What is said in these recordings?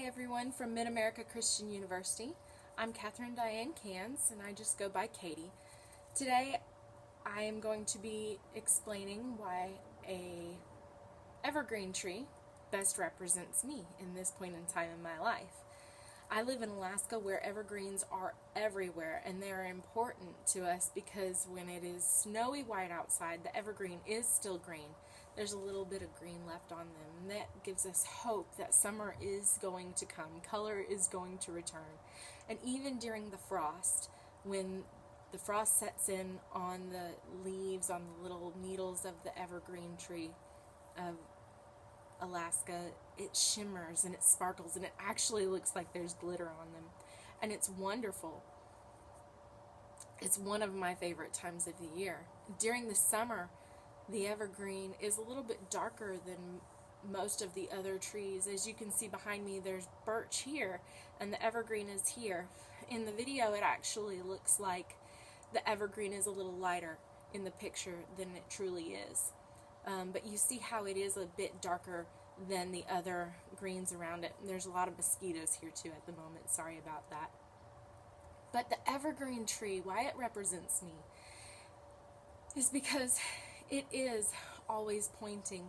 Hi everyone from Mid-America Christian University. I'm Kathryn-Diane Kanz and I just go by Katie. Today I am going to be explaining why a evergreen tree best represents me in this point in time in my life. I live in Alaska where evergreens are everywhere and they are important to us because when it is snowy white outside, the evergreen is still green. There's a little bit of green left on them, and that gives us hope that summer is going to come, color is going to return. And even during the frost, when the frost sets in on the leaves, on the little needles of the evergreen tree of Alaska, it shimmers and it sparkles and it actually looks like there's glitter on them. And it's wonderful. It's one of my favorite times of the year. During the summer, the evergreen is a little bit darker than most of the other trees. As you can see behind me, there's birch here and the evergreen is here. In the video, it actually looks like the evergreen is a little lighter in the picture than it truly is. But you see how it is a bit darker than the other greens around it. And there's a lot of mosquitoes here too at the moment. Sorry about that. But the evergreen tree, why it represents me, is because it is always pointing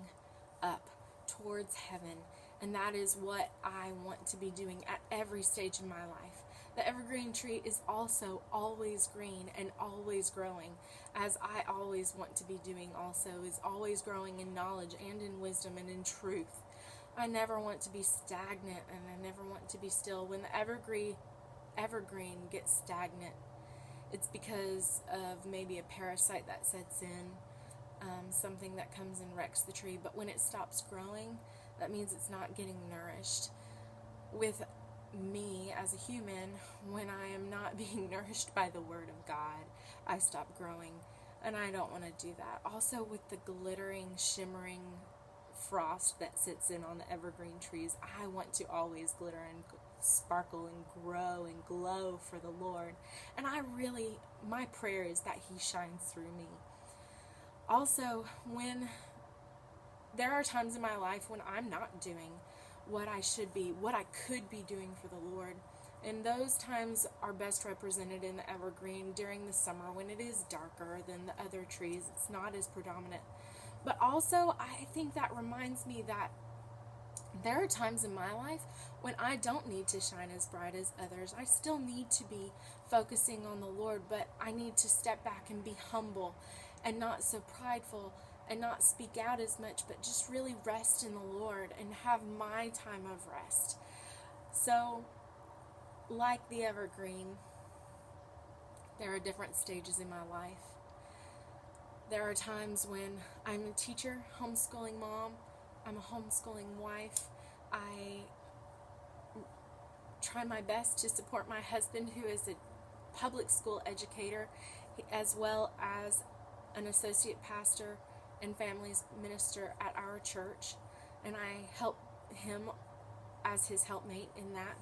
up towards heaven, and that is what I want to be doing at every stage in my life. The evergreen tree is also always green and always growing, as I always want to be doing also, is always growing in knowledge and in wisdom and in truth. I never want to be stagnant, and I never want to be still. When the evergreen gets stagnant, it's because of maybe a parasite that sets in, something that comes and wrecks the tree. But when it stops growing, that means it's not getting nourished. With me as a human, when I am not being nourished by the Word of God, I stop growing, and I don't want to do that. Also, with the glittering, shimmering frost that sits in on the evergreen trees, I want to always glitter and sparkle and grow and glow for the Lord. And my prayer is that He shines through me. Also, when there are times in my life when I'm not doing what I should be, what I could be doing for the Lord, and those times are best represented in the evergreen during the summer when it is darker than the other trees. It's not as predominant. But also, I think that reminds me that there are times in my life when I don't need to shine as bright as others. I still need to be focusing on the Lord, but I need to step back and be humble and not so prideful and not speak out as much, but just really rest in the Lord and have my time of rest. So, like the evergreen, there are different stages in my life. There are times when I'm a teacher, homeschooling mom, I'm a homeschooling wife. I try my best to support my husband, who is a public school educator, as well as an associate pastor and families minister at our church, and I help him as his helpmate in that.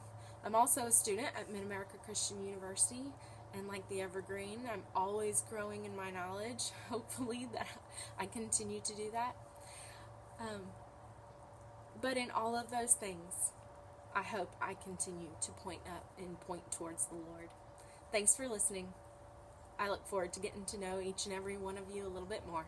I'm also a student at Mid-America Christian University, and like the evergreen, I'm always growing in my knowledge. Hopefully that I continue to do that. But in all of those things, I hope I continue to point up and point towards the Lord. Thanks for listening. I look forward to getting to know each and every one of you a little bit more.